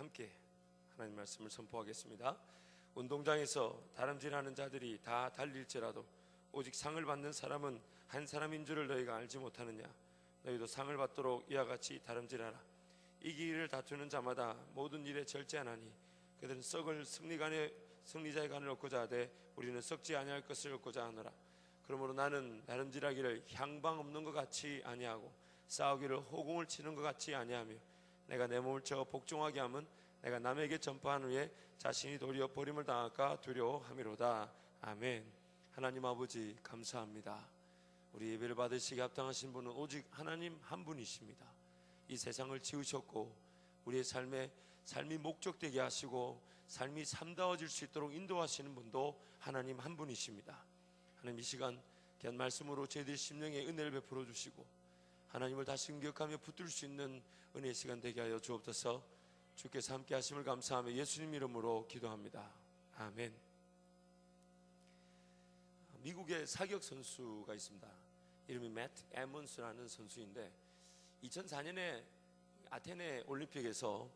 함께 하나님 말씀을 선포하겠습니다. 운동장에서 다름질하는 자들이 다 달릴지라도 오직 상을 받는 사람은 한 사람인 줄을 너희가 알지 못하느냐. 너희도 상을 받도록 이와 같이 다름질하라. 이기기를 다투는 자마다 모든 일에 절제하나니 그들은 썩을 승리자의 간을 얻고자 하되 우리는 썩지 아니할 것을 얻고자 하노라. 그러므로 나는 다름질하기를 향방 없는 것 같이 아니하고 싸우기를 호공을 치는 것 같이 아니하며 내가 내 몸을 쳐 복종하게 하면 내가 남에게 전파한 후에 자신이 도리어 버림을 당할까 두려워함이로다. 아멘. 하나님 아버지 감사합니다. 우리 예배를 받으시기에 합당하신 분은 오직 하나님 한 분이십니다. 이 세상을 지으셨고 우리의 삶이 목적되게 하시고 삶이 참다워질 수 있도록 인도하시는 분도 하나님 한 분이십니다. 하나님 이 시간 귀한 말씀으로 저희들 심령에 은혜를 베풀어 주시고 하나님을 다시 기억하며 붙들 수 있는 은혜의 시간 되게 하여 주옵소서. 주께서 함께 하심을 감사하며 예수님 이름으로 기도합니다. 아멘. 미국의 사격 선수가 있습니다. 이름이 매트 에먼스라는 선수인데 2004년에 아테네 올림픽에서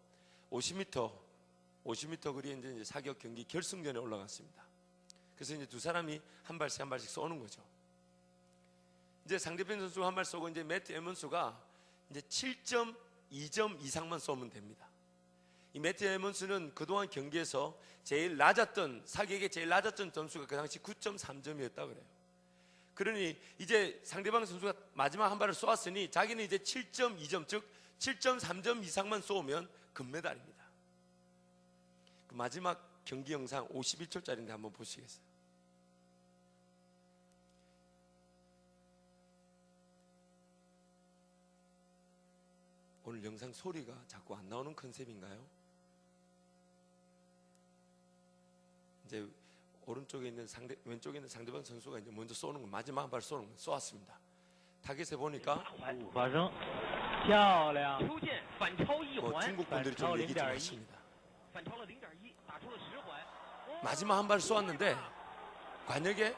50m 거리에 이제 사격 경기 결승전에 올라갔습니다. 그래서 이제 두 사람이 한 발씩 한 발씩 쏘는 거죠. 이제 상대편 선수가 한 발 쏘고 이제 매트 에먼스가 이제 7.2점 이상만 쏘면 됩니다. 이 매트 에먼스는 그동안 경기에서 사격의 제일 낮았던 점수가 그 당시 9.3점이었다 그래요. 그러니 이제 상대방 선수가 마지막 한 발을 쏘았으니 자기는 이제 7.2점 즉 7.3점 이상만 쏘면 금메달입니다. 그 마지막 경기 영상 51초짜리인데 한번 보시겠어요? 오늘 영상 소리가 자꾸 안 나오는 컨셉인가요? 이제 왼쪽에 있는 상대방 선수가 이제 먼저 쏘는 거, 마지막 한 발 쏘는 거 쏘았습니다. 타겟에 보니까 중국 분들이 좀 얘기 좀 하십니다. 마지막 한 발 쏘았는데 관역에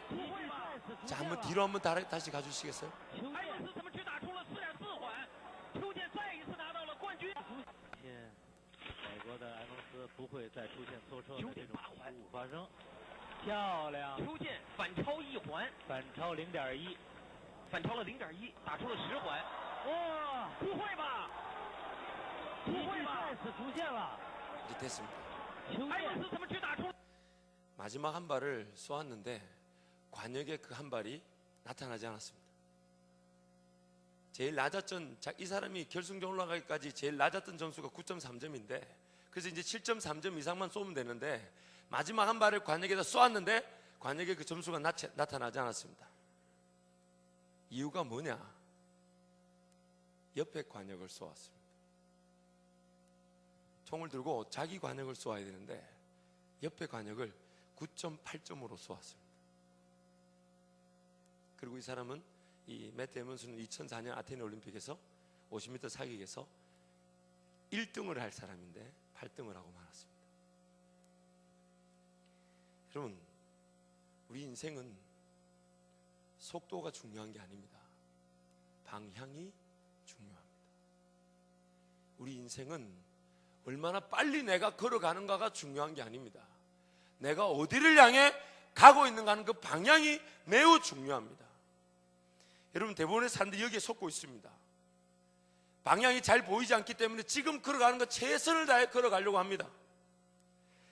자 한번 뒤로 한번 다시 가주시겠어요? 이제 됐습니다. 마지막 한 발을 쏘았는데 관역에 그 한 발이 나타나지 않았습니다. 이 사람이 결승전 올라가기까지 제일 낮았던 점수가 9.3점인데 그래서 이제 7.3점 이상만 쏘면 되는데 마지막 한 발을 관역에다 쏘았는데 관역에 그 점수가 나타나지 않았습니다. 이유가 뭐냐? 옆에 관역을 쏘았습니다. 총을 들고 자기 관역을 쏘아야 되는데 옆에 관역을 9.8점으로 쏘았습니다. 그리고 이 사람은 이 매트 에먼스는 2004년 아테네 올림픽에서 50m 사격에서 1등을 할 사람인데 8등을 하고 말았습니다. 여러분, 우리 인생은 속도가 중요한 게 아닙니다. 방향이 중요합니다. 우리 인생은 얼마나 빨리 내가 걸어가는가가 중요한 게 아닙니다. 내가 어디를 향해 가고 있는가 하는 그 방향이 매우 중요합니다. 여러분, 대부분의 사람들이 여기에 속고 있습니다. 방향이 잘 보이지 않기 때문에 지금 걸어가는 것 최선을 다해 걸어가려고 합니다.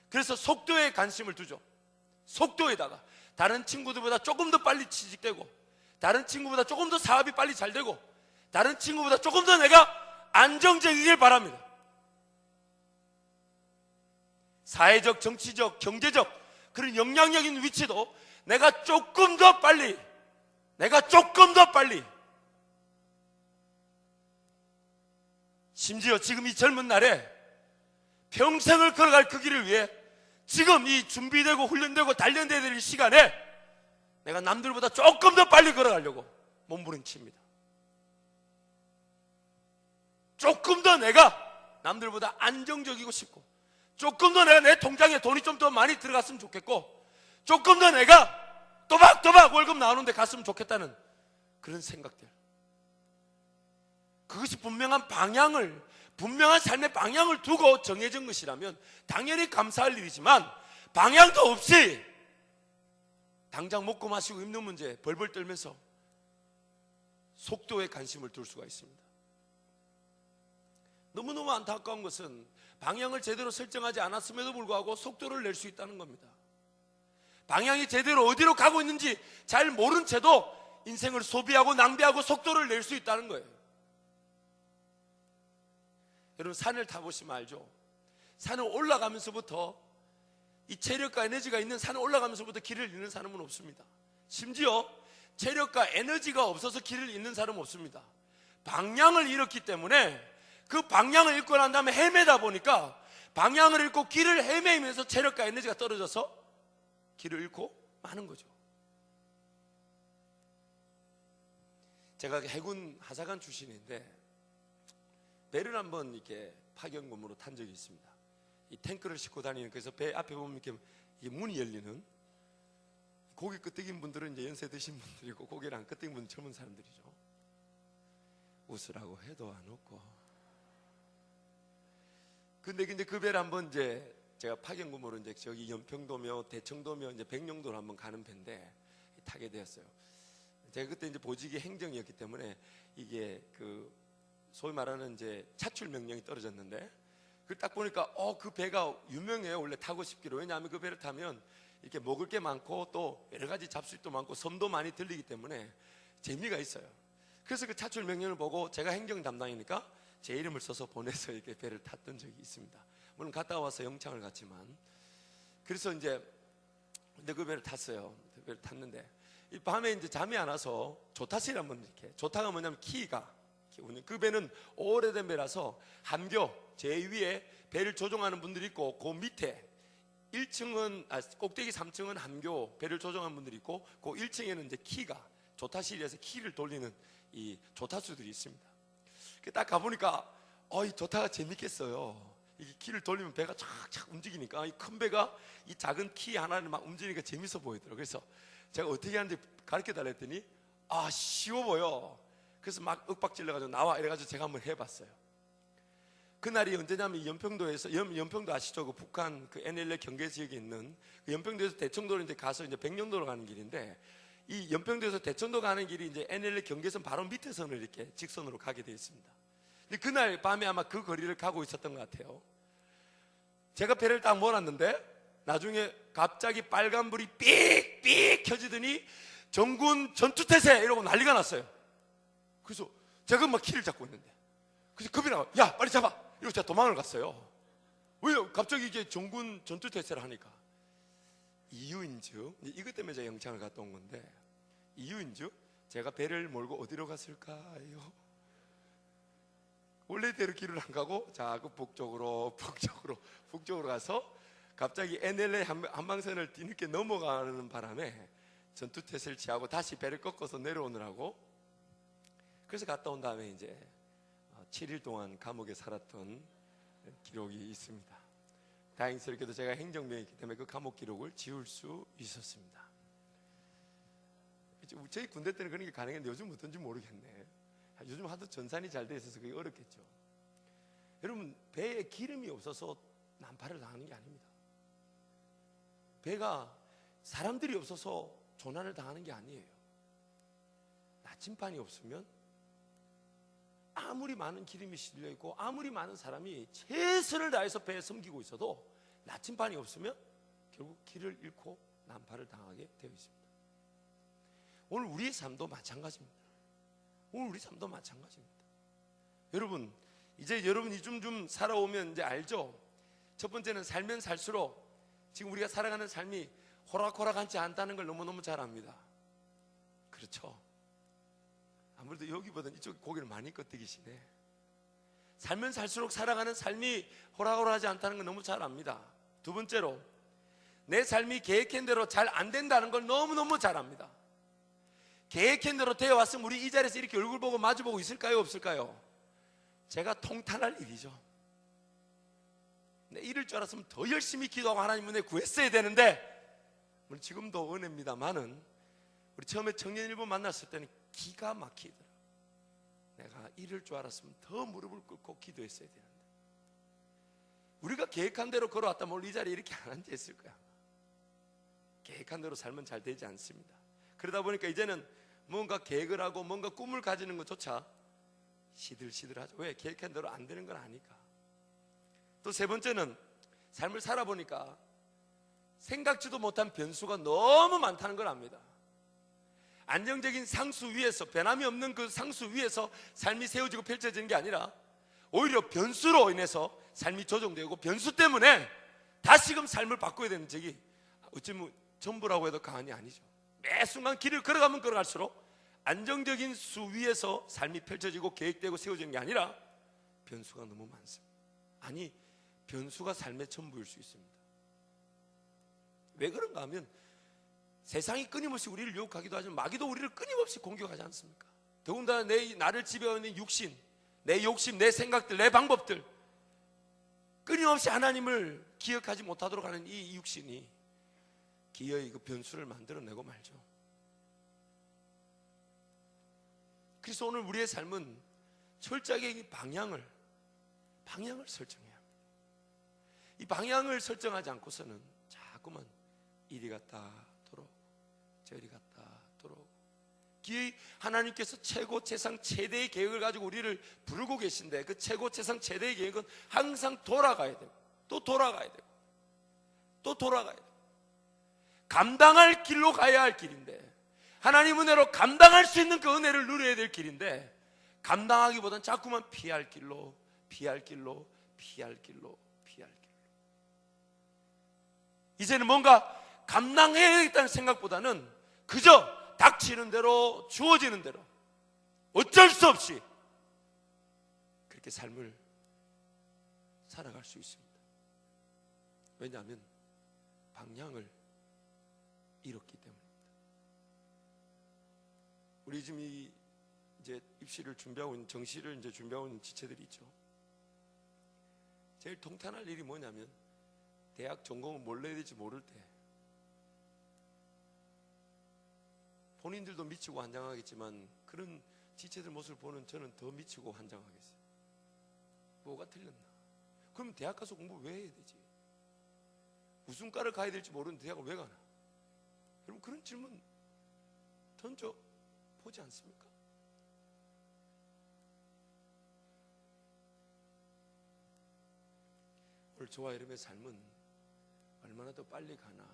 그래서 속도에 관심을 두죠. 속도에다가 다른 친구들보다 조금 더 빨리 취직되고 다른 친구보다 조금 더 사업이 빨리 잘 되고 다른 친구보다 조금 더 내가 안정적이길 바랍니다. 사회적, 정치적, 경제적 그런 영향력 있는 위치도 내가 조금 더 빨리 심지어 지금 이 젊은 날에 평생을 걸어갈 그 길을 위해 지금 이 준비되고 훈련되고 단련돼야 될 시간에 내가 남들보다 조금 더 빨리 걸어가려고 몸부림칩니다. 조금 더 내가 남들보다 안정적이고 싶고 조금 더 내가 내 통장에 돈이 좀 더 많이 들어갔으면 좋겠고 조금 더 내가 또박또박 월급 나오는데 갔으면 좋겠다는 그런 생각들, 그것이 분명한 방향을 분명한 삶의 방향을 두고 정해진 것이라면 당연히 감사할 일이지만, 방향도 없이 당장 먹고 마시고 입는 문제 벌벌 떨면서 속도에 관심을 둘 수가 있습니다. 너무너무 안타까운 것은 방향을 제대로 설정하지 않았음에도 불구하고 속도를 낼 수 있다는 겁니다. 방향이 제대로 어디로 가고 있는지 잘 모른 채도 인생을 소비하고 낭비하고 속도를 낼 수 있다는 거예요. 여러분, 산을 타보시면 알죠? 산을 올라가면서부터, 이 체력과 에너지가 있는 산을 올라가면서부터 길을 잃는 사람은 없습니다. 심지어 체력과 에너지가 없어서 길을 잃는 사람은 없습니다. 방향을 잃었기 때문에 그 방향을 잃고 난 다음에 헤매다 보니까 방향을 잃고 길을 헤매면서 체력과 에너지가 떨어져서 길을 잃고 마는 거죠. 제가 해군 하사관 출신인데 배를 한번 이렇게 파견근무로 탄 적이 있습니다. 이 탱크를 싣고 다니는, 그래서 배 앞에 보면 이렇게 문이 열리는, 고개 끄덕인 분들은 이제 연세 드신 분들이고 고개를 안 끄덕인 분들은 젊은 사람들이죠. 웃으라고 해도 안 웃고. 근데 그 배를 한번 이제 제가 파견근무로 이제 저기 연평도며 대청도며 이제 백령도로 한번 가는 배인데 타게 되었어요. 제가 그때 이제 보직이 행정이었기 때문에 이게 그 소위 말하는 이제 차출 명령이 떨어졌는데, 그 딱 보니까 그 배가 유명해요. 원래 타고 싶기로. 왜냐하면 그 배를 타면 이렇게 먹을 게 많고 또 여러 가지 잡수도 많고 섬도 많이 들리기 때문에 재미가 있어요. 그래서 그 차출 명령을 보고 제가 행정 담당이니까 제 이름을 써서 보내서 이렇게 배를 탔던 적이 있습니다. 물론 갔다 와서 영창을 갔지만. 그래서 이제 근데 그 배를 탔어요. 그 배를 탔는데 이 밤에 이제 잠이 안 와서 조타실 한번 이렇게, 조타가 뭐냐면 키가, 그 배는 오래된 배라서 함교 제2위에 배를 조종하는 분들이 있고, 그 밑에 1층은 꼭대기 3층은 함교 배를 조종하는 분들이 있고, 그 1층에는 이제 키가, 조타실에서 키를 돌리는 이 조타수들이 있습니다. 딱 가보니까 이 조타가 재밌겠어요. 이 키를 돌리면 배가 착착 움직이니까, 이 큰 배가 이 작은 키 하나를 막 움직이니까 재밌어 보이더라고요. 그래서 제가 어떻게 하는지 가르쳐 달라 했더니 쉬워 보여. 그래서 막 윽박질러가지고 나와 이래가지고 제가 한번 해봤어요. 그날이 언제냐면 연평도에서, 연평도 아시죠? 그 북한 그 NLL 경계 지역에 있는 그 연평도에서 대청도로 이제 가서 이제 백령도로 가는 길인데, 이 연평도에서 대청도 가는 길이 이제 NLL 경계선 바로 밑에 선을 이렇게 직선으로 가게 되어 있습니다. 근데 그날 밤에 아마 그 거리를 가고 있었던 것 같아요. 제가 배를 딱 몰았는데 나중에 갑자기 빨간불이 삑삑 켜지더니 정군 전투태세 이러고 난리가 났어요. 그래서 제가 막 키를 잡고 있는데, 그래서 겁이 나와. 야, 빨리 잡아! 이러고 제가 도망을 갔어요. 왜요? 갑자기 이제 정군 전투태세를 하니까. 이유인즉, 이것 때문에 제가 영창을 갔다 온 건데, 이유인즉 제가 배를 몰고 어디로 갔을까요? 원래대로 길을 안 가고 그 북쪽으로 가서 갑자기 NLA 한방선을 뒤늦게 넘어가는 바람에 전투태세를 취하고 다시 배를 꺾어서 내려오느라고, 그래서 갔다 온 다음에 이제 7일 동안 감옥에 살았던 기록이 있습니다. 다행스럽게도 제가 행정병이기 때문에 그 감옥 기록을 지울 수 있었습니다. 저희 군대 때는 그런 게 가능했는데 요즘 어떤지 모르겠네. 요즘 하도 전산이 잘 돼 있어서 그게 어렵겠죠. 여러분, 배에 기름이 없어서 난파를 당하는 게 아닙니다. 배가 사람들이 없어서 조난을 당하는 게 아니에요. 나침반이 없으면 아무리 많은 기름이 실려 있고 아무리 많은 사람이 최선을 다해서 배에 섬기고 있어도 나침반이 없으면 결국 길을 잃고 난파를 당하게 되어 있습니다. 오늘 우리의 삶도 마찬가지입니다. 여러분, 이제 여러분이 좀 살아오면 이제 알죠? 첫 번째는 살면 살수록 지금 우리가 살아가는 삶이 호락호락하지 않다는 걸 너무너무 잘 압니다. 그렇죠? 아무래도 여기보다는 이쪽 고개를 많이 끄덕이시네. 살면 살수록 살아가는 삶이 호락호락하지 않다는 걸 너무 잘 압니다. 두 번째로, 내 삶이 계획한 대로 잘 안 된다는 걸 너무너무 잘 압니다. 계획한 대로 되어 왔으면 우리 이 자리에서 이렇게 얼굴 보고 마주보고 있을까요? 없을까요? 제가 통탄할 일이죠. 이럴 줄 알았으면 더 열심히 기도하고 하나님 은혜 구했어야 되는데, 물론 지금도 은혜입니다만은 우리 처음에 청년일보 만났을 때는 기가 막히더라고요. 내가 이럴 줄 알았으면 더 무릎을 꿇고 기도했어야 되는데, 우리가 계획한 대로 걸어왔다면 오늘 이 자리에 이렇게 안 앉아있을 거야. 계획한 대로 살면 잘 되지 않습니다. 그러다 보니까 이제는 뭔가 계획을 하고 뭔가 꿈을 가지는 것조차 시들시들하죠. 왜? 계획한 대로 안 되는 건 아니까. 또 세 번째는 삶을 살아보니까 생각지도 못한 변수가 너무 많다는 걸 압니다. 안정적인 상수 위에서, 변함이 없는 그 상수 위에서 삶이 세워지고 펼쳐지는 게 아니라 오히려 변수로 인해서 삶이 조정되고, 변수 때문에 다시금 삶을 바꿔야 되는 적이 어쩌면 전부라고 해도 과언이 아니죠. 매 순간 길을 걸어가면 걸어갈수록 안정적인 수 위에서 삶이 펼쳐지고 계획되고 세워지는 게 아니라 변수가 너무 많습니다. 아니, 변수가 삶의 전부일 수 있습니다. 왜 그런가 하면 세상이 끊임없이 우리를 유혹하기도 하지만 마귀도 우리를 끊임없이 공격하지 않습니까? 더군다나 나를 지배하고 있는 육신, 내 욕심, 내 생각들, 내 방법들, 끊임없이 하나님을 기억하지 못하도록 하는 이 육신이 기어이 그 변수를 만들어내고 말죠. 그래서 오늘 우리의 삶은 철저하게 이 방향을 설정해야 합니다. 이 방향을 설정하지 않고서는 자꾸만 이리 갔다 돌아오고 저리 갔다 돌아오고, 기어이 하나님께서 최고 최상 최대의 계획을 가지고 우리를 부르고 계신데, 그 최고 최상 최대의 계획은 항상 돌아가야 되고 또 돌아가야 되고 또 돌아가야 되고, 감당할 길로 가야 할 길인데, 하나님 은혜로 감당할 수 있는 그 은혜를 누려야 될 길인데, 감당하기보단 자꾸만 피할 길로 이제는 뭔가 감당해야겠다는 생각보다는 그저 닥치는 대로, 주어지는 대로, 어쩔 수 없이 그렇게 삶을 살아갈 수 있습니다. 왜냐하면 방향을 잃었기 때문입니다. 우리 지금 이제 입시를 준비하고 있는, 정시를 이제 준비하고 있는 지체들이 있죠. 제일 통탄할 일이 뭐냐면 대학 전공을 뭘 해야 될지 모를 때 본인들도 미치고 환장하겠지만, 그런 지체들 모습을 보는 저는 더 미치고 환장하겠어요. 뭐가 틀렸나? 그럼 대학 가서 공부 왜 해야 되지? 무슨 과를 가야 될지 모르는데 대학을 왜 가나? 여러분, 그런 질문 던져 보지 않습니까? 오늘 저와 여러분의 삶은 얼마나 더 빨리 가나,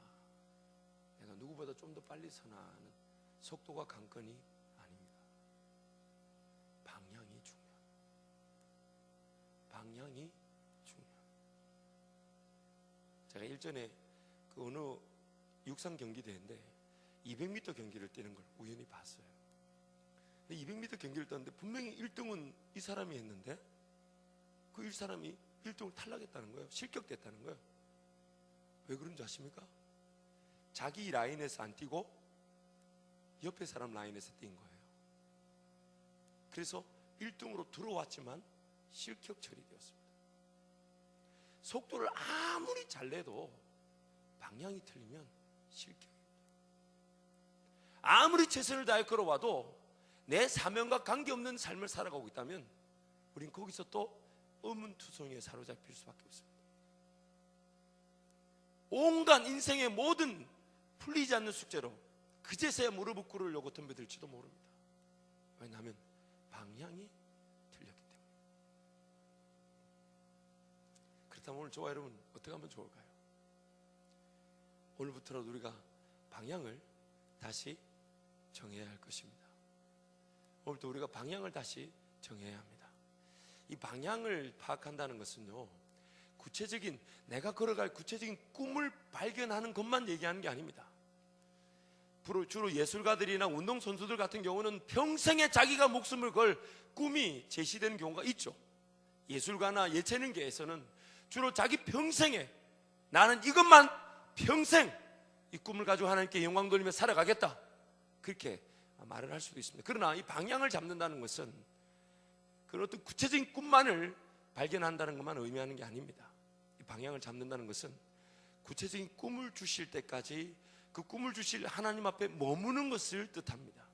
내가 누구보다 좀 더 빨리 서나 하는 속도가 관건이 아닙니다. 방향이 중요합니다. 방향이 중요합니다. 제가 일전에 그 어느 육상 경기 대회인데 200m 경기를 뛰는 걸 우연히 봤어요. 200m 경기를 뛰는데 분명히 1등은 이 사람이 했는데 그 이 사람이 1등을 탈락했다는 거예요. 실격됐다는 거예요. 왜 그런지 아십니까? 자기 라인에서 안 뛰고 옆에 사람 라인에서 뛴 거예요. 그래서 1등으로 들어왔지만 실격 처리되었습니다. 속도를 아무리 잘 내도 방향이 틀리면 실격입니다. 아무리 최선을 다해 걸어와도 내 사명과 관계없는 삶을 살아가고 있다면 우린 거기서 또 의문투성이에 사로잡힐 수밖에 없습니다. 온갖 인생의 모든 풀리지 않는 숙제로 그제서야 무릎을 꿇으려고 덤벼들지도 모릅니다. 왜냐하면 방향이 틀렸기 때문에. 그렇다면 오늘 저와 여러분 어떻게 하면 좋을까요? 오늘부터라도 우리가 방향을 다시 정해야 할 것입니다. 오늘도 우리가 방향을 다시 정해야 합니다. 이 방향을 파악한다는 것은요, 구체적인 내가 걸어갈 구체적인 꿈을 발견하는 것만 얘기하는 게 아닙니다. 주로 예술가들이나 운동선수들 같은 경우는 평생에 자기가 목숨을 걸 꿈이 제시되는 경우가 있죠. 예술가나 예체능계에서는 주로 자기 평생에 나는 이것만 평생 이 꿈을 가지고 하나님께 영광 돌리며 살아가겠다, 그렇게 말을 할 수도 있습니다. 그러나 이 방향을 잡는다는 것은 그런 어떤 구체적인 꿈만을 발견한다는 것만 의미하는 게 아닙니다. 이 방향을 잡는다는 것은 구체적인 꿈을 주실 때까지 그 꿈을 주실 하나님 앞에 머무는 것을 뜻합니다.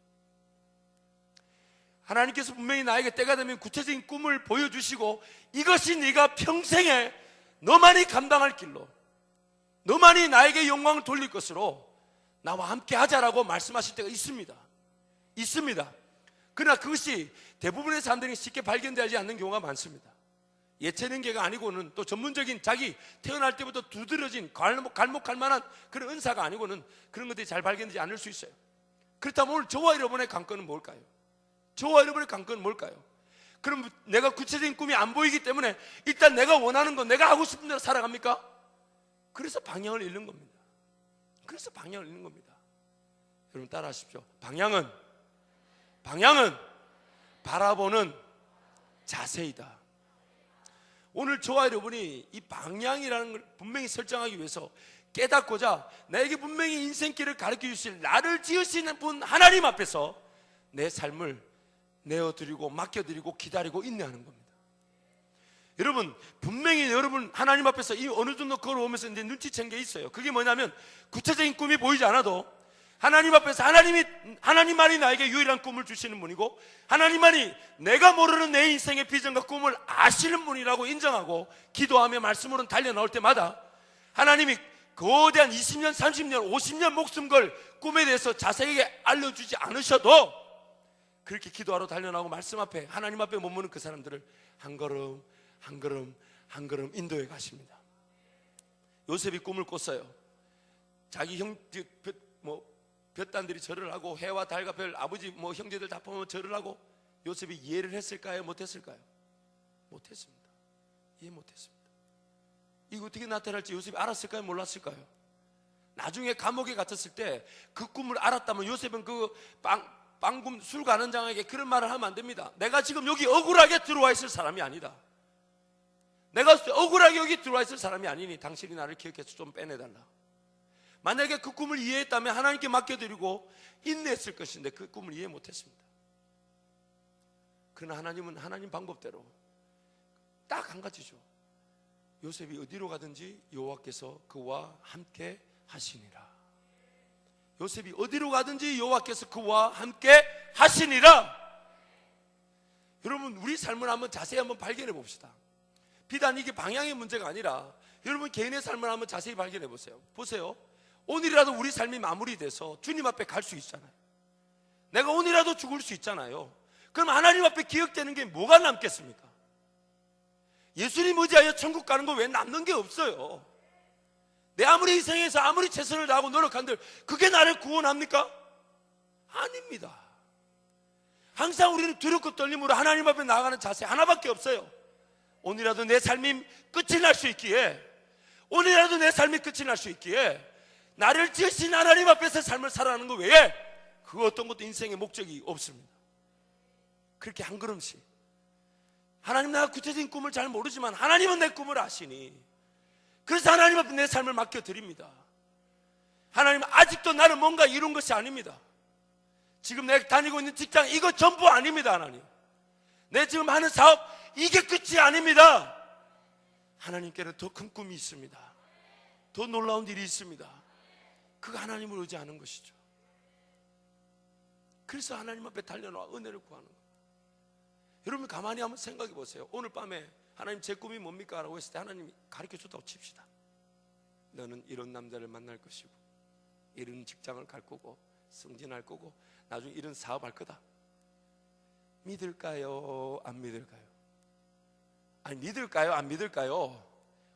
하나님께서 분명히 나에게 때가 되면 구체적인 꿈을 보여주시고 이것이 네가 평생에 너만이 감당할 길로, 너만이 나에게 영광을 돌릴 것으로 나와 함께 하자라고 말씀하실 때가 있습니다. 그러나 그것이 대부분의 사람들이 쉽게 발견되지 않는 경우가 많습니다. 예체능계가 아니고는, 또 전문적인 자기 태어날 때부터 두드러진 갈목할 만한 그런 은사가 아니고는 그런 것들이 잘 발견되지 않을 수 있어요. 그렇다면 오늘 저와 여러분의 관건은 뭘까요? 그럼 내가 구체적인 꿈이 안 보이기 때문에 일단 내가 원하는 건, 내가 하고 싶은 대로 살아갑니까? 그래서 방향을 잃는 겁니다. 여러분 따라 하십시오. 방향은 바라보는 자세이다. 오늘 저와 여러분이 이 방향이라는 걸 분명히 설정하기 위해서 깨닫고자, 나에게 분명히 인생길을 가르쳐 주실, 나를 지으시는 분 하나님 앞에서 내 삶을 내어드리고 맡겨드리고 기다리고 인내하는 겁니다. 여러분, 분명히 여러분 하나님 앞에서 이 어느 정도 걸어오면서 이제 눈치챈 게 있어요. 그게 뭐냐면, 구체적인 꿈이 보이지 않아도 하나님 앞에서 하나님만이 나에게 유일한 꿈을 주시는 분이고, 하나님만이 내가 모르는 내 인생의 비전과 꿈을 아시는 분이라고 인정하고 기도하며 말씀으로 달려 나올 때마다 하나님이 거대한 20년, 30년, 50년 목숨 걸 꿈에 대해서 자세하게 알려주지 않으셔도 그렇게 기도하러 달려나오고 말씀 앞에, 하나님 앞에 머무는 그 사람들을 한 걸음 한 걸음 인도해 가십니다. 요셉이 꿈을 꿨어요. 자기 볕단들이 절을 하고 해와 달과 별, 아버지 형제들 다 보면 절을 하고, 요셉이 이해를 했을까요? 못했을까요? 못했습니다. 이해 못했습니다. 이거 어떻게 나타날지 요셉이 알았을까요? 몰랐을까요? 나중에 감옥에 갇혔을 때 그 꿈을 알았다면 요셉은 그 빵금 술 가는 장에게 그런 말을 하면 안 됩니다. 내가 지금 여기 억울하게 들어와 있을 사람이 아니다. 내가 억울하게 여기 들어와 있을 사람이 아니니 당신이 나를 기억해서 좀 빼내달라. 만약에 그 꿈을 이해했다면 하나님께 맡겨드리고 인내했을 것인데 그 꿈을 이해 못했습니다. 그러나 하나님은 하나님 방법대로 딱 한 가지죠. 요셉이 어디로 가든지 여호와께서 그와 함께 하시니라. 요셉이 어디로 가든지 여호와께서 그와 함께 하시니라. 여러분, 우리 삶을 한번 자세히 한번 발견해 봅시다. 비단 이게 방향의 문제가 아니라 여러분 개인의 삶을 한번 자세히 발견해 보세요. 오늘이라도 우리 삶이 마무리돼서 주님 앞에 갈 수 있잖아요. 내가 오늘이라도 죽을 수 있잖아요. 그럼 하나님 앞에 기억되는 게 뭐가 남겠습니까? 예수님 의지하여 천국 가는 거 왜 남는 게 없어요? 내 아무리 희생해서 아무리 최선을 다하고 노력한들 그게 나를 구원합니까? 아닙니다. 항상 우리는 두렵고 떨림으로 하나님 앞에 나아가는 자세 하나밖에 없어요. 오늘이라도 내 삶이 끝이 날 수 있기에, 나를 지으신 하나님 앞에서 삶을 살아가는 것 외에 그 어떤 것도 인생의 목적이 없습니다. 그렇게 한 걸음씩, 하나님, 내가 구체적인 꿈을 잘 모르지만 하나님은 내 꿈을 아시니, 그래서 하나님 앞에 내 삶을 맡겨드립니다. 하나님, 아직도 나는 뭔가 이룬 것이 아닙니다. 지금 내가 다니고 있는 직장 이거 전부 아닙니다. 하나님, 내 지금 하는 사업 이게 끝이 아닙니다. 하나님께는 더 큰 꿈이 있습니다. 더 놀라운 일이 있습니다. 그가 하나님을 의지하는 것이죠. 그래서 하나님 앞에 달려나와 은혜를 구하는 거예요. 여러분 가만히 한번 생각해 보세요. 오늘 밤에 하나님 제 꿈이 뭡니까? 라고 했을 때 하나님이 가르쳐 줬다고 칩시다. 너는 이런 남자를 만날 것이고 이런 직장을 갈 거고 승진할 거고 나중에 이런 사업할 거다. 믿을까요? 안 믿을까요? 아니, 믿을까요? 안 믿을까요?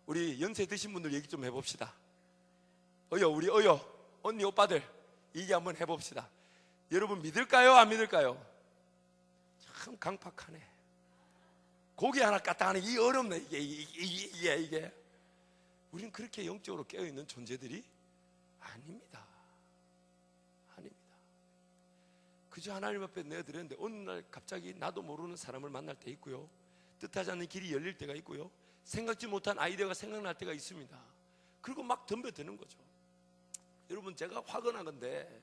우리 연세 드신 분들 얘기 좀 해봅시다. 우리 언니 오빠들 얘기 한번 해봅시다. 여러분 믿을까요? 안 믿을까요? 참 강팍하네. 고기 하나 까딱하네. 이 어렵네. 이게 우리는 그렇게 영적으로 깨어있는 존재들이 아닙니다. 그저 하나님 앞에 내어드렸는데 어느 날 갑자기 나도 모르는 사람을 만날 때 있고요, 뜻하지 않는 길이 열릴 때가 있고요, 생각지 못한 아이디어가 생각날 때가 있습니다. 그리고 막 덤벼드는 거죠. 여러분, 제가 화가 나건데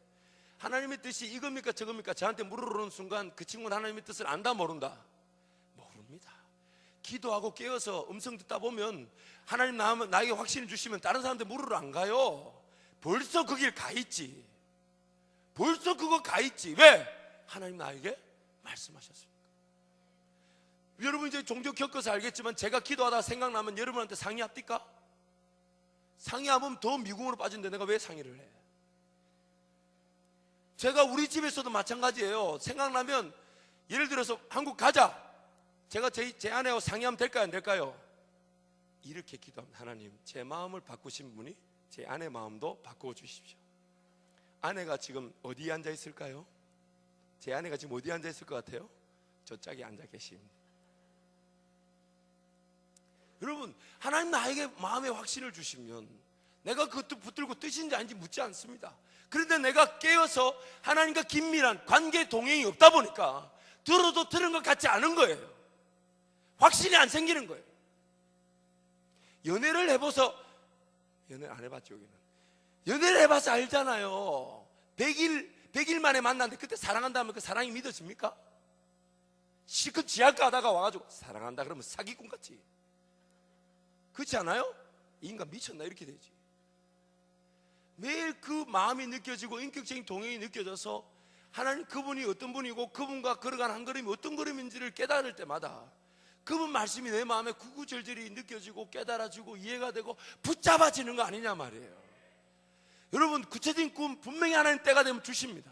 하나님의 뜻이 이겁니까 저겁니까 저한테 물어보는 순간 그 친구는 하나님의 뜻을 안다 모른다? 모릅니다. 기도하고 깨어서 음성 듣다 보면 하나님 나에게 확신을 주시면 다른 사람한테 물으러 안 가요. 벌써 그 길 가 있지. 벌써 그거 가 있지. 왜? 하나님 나에게 말씀하셨습니까? 여러분 이제 종교 겪어서 알겠지만 제가 기도하다 생각나면 여러분한테 상의합니까? 상의하면 더 미궁으로 빠진데 내가 왜 상의를 해? 제가 우리 집에서도 마찬가지예요. 생각나면 예를 들어서 한국 가자. 제가 제 아내하고 상의하면 될까요? 안 될까요? 이렇게 기도합니다. 하나님, 제 마음을 바꾸신 분이 제 아내 마음도 바꾸어 주십시오. 아내가 지금 어디에 앉아 있을까요? 제 아내가 지금 어디에 앉아 있을 것 같아요? 저 짝에 앉아 계십니다. 여러분, 하나님 나에게 마음의 확신을 주시면 내가 그것도 붙들고 뜻인지 아닌지 묻지 않습니다. 그런데 내가 깨어서 하나님과 긴밀한 관계 동행이 없다 보니까 들어도 들은 것 같지 않은 거예요. 확신이 안 생기는 거예요. 연애를 해봐서, 연애를 안 해봤죠 여기는. 연애를 해봐서 알잖아요. 100일 만에 만났는데 그때 사랑한다면 그 사랑이 믿어집니까? 실컷 지할까 하다가 와가지고 사랑한다 그러면 사기꾼 같지. 그렇지 않아요? 이 인간 미쳤나 이렇게 되지. 매일 그 마음이 느껴지고 인격적인 동행이 느껴져서 하나님 그분이 어떤 분이고 그분과 걸어간 한 걸음이 어떤 걸음인지를 깨달을 때마다 그분 말씀이 내 마음에 구구절절히 느껴지고 깨달아지고 이해가 되고 붙잡아지는 거 아니냐 말이에요. 여러분, 구체적인 꿈 분명히 하나님 때가 되면 주십니다.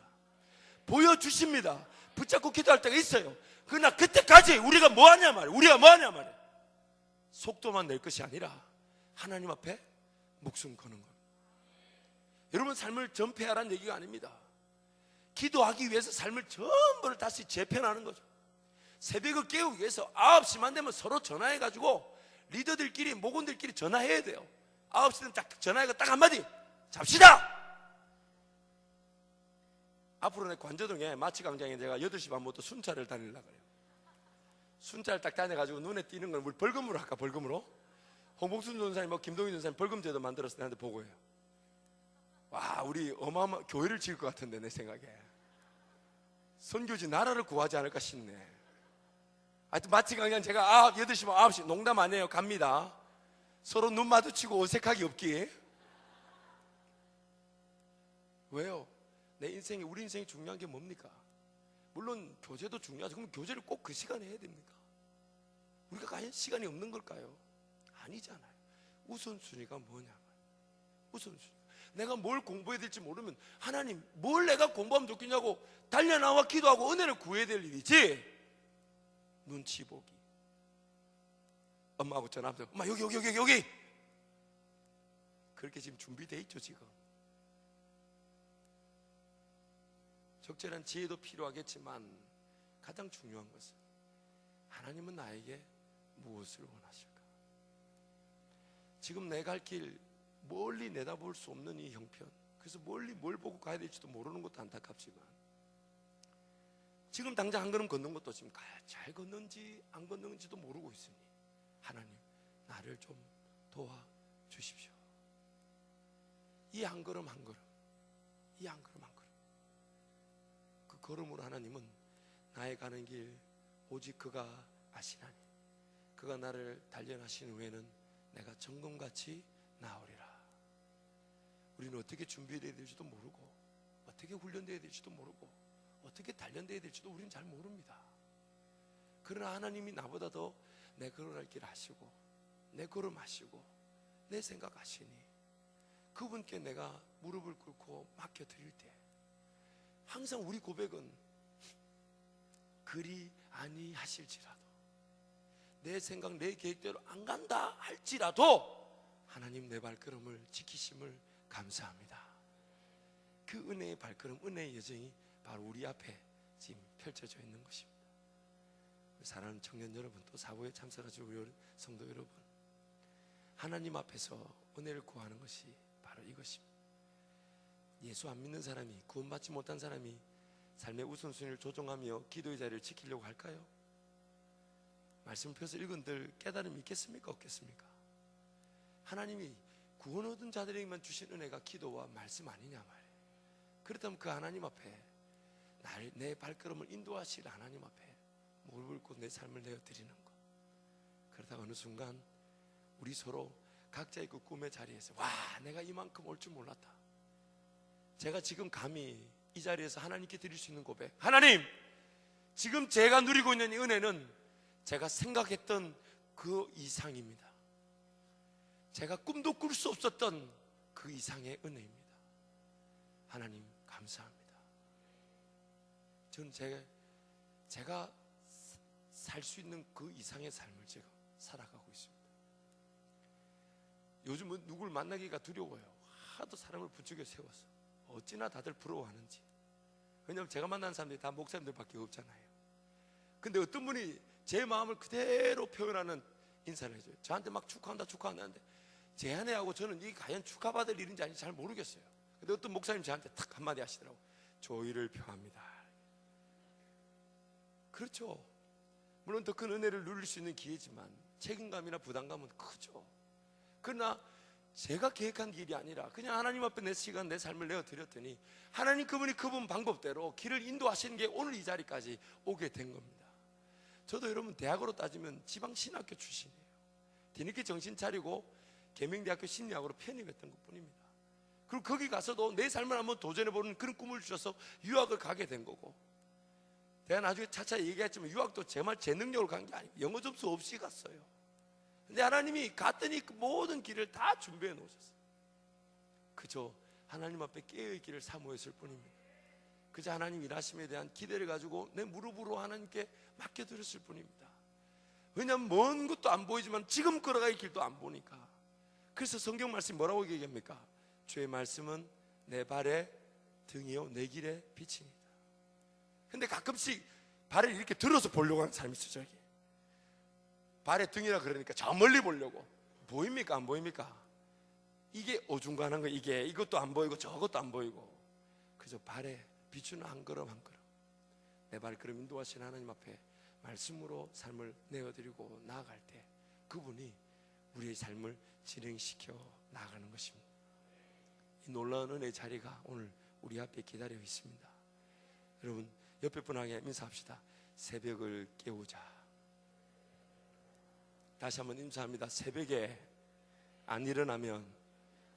보여주십니다. 붙잡고 기도할 때가 있어요. 그러나 그때까지 우리가 뭐하냐 말이에요. 우리가 뭐하냐 말이에요. 속도만 낼 것이 아니라 하나님 앞에 목숨 거는 겁니다. 여러분, 삶을 전폐하라는 얘기가 아닙니다. 기도하기 위해서 삶을 전부를 다시 재편하는 거죠. 새벽을 깨우기 위해서 9시만 되면 서로 전화해가지고 리더들끼리 목원들끼리 전화해야 돼요. 9시 되면 딱 전화해가 딱 한마디, 잡시다. 앞으로 내 관저동에 마치광장에 제가 8시 반부터 순찰을 다니려고 해요. 순찰 딱 다녀가지고 눈에 띄는 건 우리 벌금으로 할까? 벌금으로? 홍복순 전사님, 김동희 전사님 벌금제도 만들어서 내한테 보고해요. 와, 우리 어마어마 교회를 지을 것 같은데 내 생각에 선교지 나라를 구하지 않을까 싶네. 하여튼 마치광장 제가 8시 반 9시 농담 아니에요. 갑니다. 서로 눈 마주치고 어색하기 없기. 왜요? 내 인생이, 우리 인생이 중요한 게 뭡니까? 물론 교제도 중요하죠. 그럼 교제를 꼭 그 시간에 해야 됩니까? 우리가 과연 시간이 없는 걸까요? 아니잖아요. 우선순위가 뭐냐? 우선순위. 내가 뭘 공부해야 될지 모르면 하나님 뭘 내가 공부하면 좋겠냐고 달려나와 기도하고 은혜를 구해야 될 일이지, 눈치 보기. 엄마하고 전화하면서 엄마 여기 그렇게 지금 준비되어 있죠. 지금 적절한 지혜도 필요하겠지만 가장 중요한 것은 하나님은 나에게 무엇을 원하실까? 지금 내 갈 길 멀리 내다볼 수 없는 이 형편, 그래서 멀리 뭘 보고 가야 될지도 모르는 것도 안타깝지만 지금 당장 한 걸음 걷는 것도 지금 잘 걷는지 안 걷는지도 모르고 있으니 하나님 나를 좀 도와주십시오. 이 한 걸음 한 걸음, 이 한 걸음 한 걸음, 그 걸음으로 하나님은 나의 가는 길 오직 그가 아시나니 그가 나를 단련하신 후에는 내가 정금같이 나오리라. 우리는 어떻게 준비되어야 될지도 모르고 어떻게 훈련되어야 될지도 모르고 어떻게 단련되어야 될지도 우리는 잘 모릅니다. 그러나 하나님이 나보다 더 내 걸어갈 길 아시고 내 걸음 아시고 내 생각 아시니 그분께 내가 무릎을 꿇고 맡겨드릴 때 항상 우리 고백은 그리 아니하실지라도 내 생각 내 계획대로 안 간다 할지라도 하나님 내 발걸음을 지키심을 감사합니다. 그 은혜의 발걸음, 은혜의 여정이 바로 우리 앞에 지금 펼쳐져 있는 것입니다. 사랑하는 청년 여러분, 또 사고에 참석하신 우리 성도 여러분, 하나님 앞에서 은혜를 구하는 것이 바로 이것입니다. 예수 안 믿는 사람이, 구원받지 못한 사람이 삶의 우선순위를 조정하며 기도의 자리를 지키려고 할까요? 말씀을 펴서 읽은들 깨달음이 있겠습니까? 없겠습니까? 하나님이 구원 얻은 자들에게만 주신 은혜가 기도와 말씀 아니냐 말이에요. 그렇다면 그 하나님 앞에 내 발걸음을 인도하실 하나님 앞에 무릎을 꿇고 내 삶을 내어드리는 것. 그러다가 어느 순간 우리 서로 각자의 그 꿈의 자리에서 와, 내가 이만큼 올 줄 몰랐다. 제가 지금 감히 이 자리에서 하나님께 드릴 수 있는 고백, 하나님 지금 제가 누리고 있는 이 은혜는 제가 생각했던 그 이상입니다. 제가 꿈도 꿀 수 없었던 그 이상의 은혜입니다. 하나님 감사합니다. 저는 제가 살 수 있는 그 이상의 삶을 제가 살아가고 있습니다. 요즘은 누굴 만나기가 두려워요. 하도 사람을 부추겨 세워서 어찌나 다들 부러워하는지. 왜냐하면 제가 만나는 사람들이 다 목사님들밖에 없잖아요. 근데 어떤 분이 제 마음을 그대로 표현하는 인사를 해줘요. 저한테 막 축하한다 하는데 제 아내하고 저는 이게 과연 축하받을 일인지 아닌지 잘 모르겠어요. 근데 어떤 목사님 저한테 탁 한마디 하시더라고요. 조의를 표합니다. 그렇죠. 물론 더 큰 은혜를 누릴 수 있는 기회지만 책임감이나 부담감은 크죠. 그러나 제가 계획한 길이 아니라 그냥 하나님 앞에 내 시간, 내 삶을 내어드렸더니 하나님 그분이 그분 방법대로 길을 인도하시는 게 오늘 이 자리까지 오게 된 겁니다. 저도 여러분 대학으로 따지면 지방신학교 출신이에요. 뒤늦게 정신 차리고 계명대학교 심리학으로 편입했던 것뿐입니다. 그리고 거기 가서도 내 삶을 한번 도전해보는 그런 꿈을 주셔서 유학을 가게 된 거고, 내가 나중에 차차 얘기했지만 유학도 제 능력으로 간 게 아니고 영어 점수 없이 갔어요. 근데 하나님이 갔더니 그 모든 길을 다 준비해 놓으셨어요. 그저 하나님 앞에 깨어있기를 사모했을 뿐입니다. 그저 하나님 일하심에 대한 기대를 가지고 내 무릎으로 하나님께 맡겨드렸을 뿐입니다. 왜냐하면 먼 것도 안 보이지만 지금 걸어갈 길도 안 보니까. 그래서 성경 말씀이 뭐라고 얘기합니까? 주의 말씀은 내 발의 등이요 내 길의 빛이니이다. 근데 가끔씩 발을 이렇게 들어서 보려고 하는 사람이 있어요. 저기 발의 등이라 그러니까 저 멀리 보려고. 보입니까 안 보입니까? 이게 어중간한 거. 이것도 안 보이고 저것도 안 보이고 그저 발에 비추는 한 걸음 한 걸음 내 발걸음 인도하신 하나님 앞에 말씀으로 삶을 내어드리고 나아갈 때 그분이 우리의 삶을 진행시켜 나아가는 것입니다. 이 놀라운 은혜의 자리가 오늘 우리 앞에 기다려 있습니다. 여러분 옆에 분에게 인사합시다. 새벽을 깨우자. 다시 한번 인사합니다. 새벽에 안 일어나면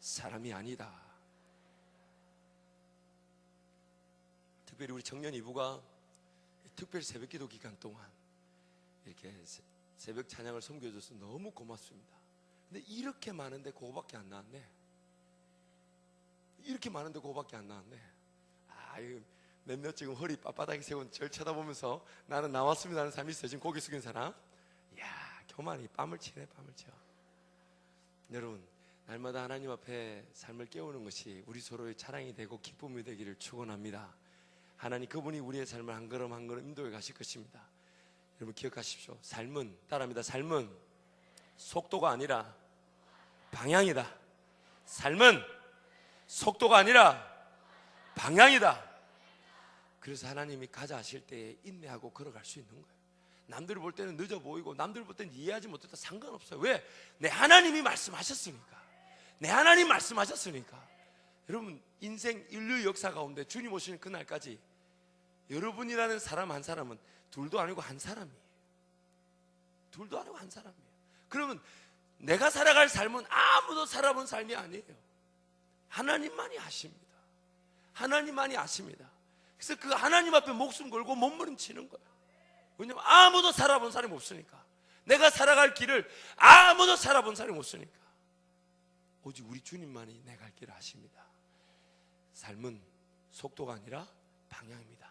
사람이 아니다. 특별히 우리 청년 이부가 특별히 새벽기도 기간 동안 이렇게 새벽 찬양을 섬겨줘서 너무 고맙습니다. 근데 이렇게 많은데 그거밖에 안 나왔네. 이렇게 많은데 그거밖에 안 나왔네. 몇몇 지금 허리 빳빳하게 세운 절 쳐다보면서 나는 나왔습니다 하는 사람이 있어요. 지금 고개 숙인 사람. 이야, 교만이 뺨을 치네, 뺨을 쳐. 여러분, 날마다 하나님 앞에 삶을 깨우는 것이 우리 서로의 자랑이 되고 기쁨이 되기를 축원합니다. 하나님 그분이 우리의 삶을 한 걸음 한 걸음 인도해 가실 것입니다. 여러분 기억하십시오. 삶은, 따라합니다. 삶은 속도가 아니라 방향이다. 삶은 속도가 아니라 방향이다. 그래서 하나님이 가자 하실 때에 인내하고 걸어갈 수 있는 거예요. 남들이 볼 때는 늦어 보이고 남들 볼 때는 이해하지 못해도 상관없어요. 왜? 내 하나님이 말씀하셨으니까. 내 하나님 말씀하셨으니까. 여러분 인생 인류 역사 가운데 주님 오시는 그날까지 여러분이라는 사람 한 사람은 둘도 아니고 한 사람이에요. 둘도 아니고 한 사람이에요. 그러면 내가 살아갈 삶은 아무도 살아본 삶이 아니에요. 하나님만이 아십니다. 하나님만이 아십니다. 그래서 그 하나님 앞에 목숨 걸고 몸부림치는 거예요. 왜냐하면 아무도 살아본 사람이 없으니까. 내가 살아갈 길을 아무도 살아본 사람이 없으니까. 오직 우리 주님만이 내 갈 길을 아십니다. 삶은 속도가 아니라 방향입니다.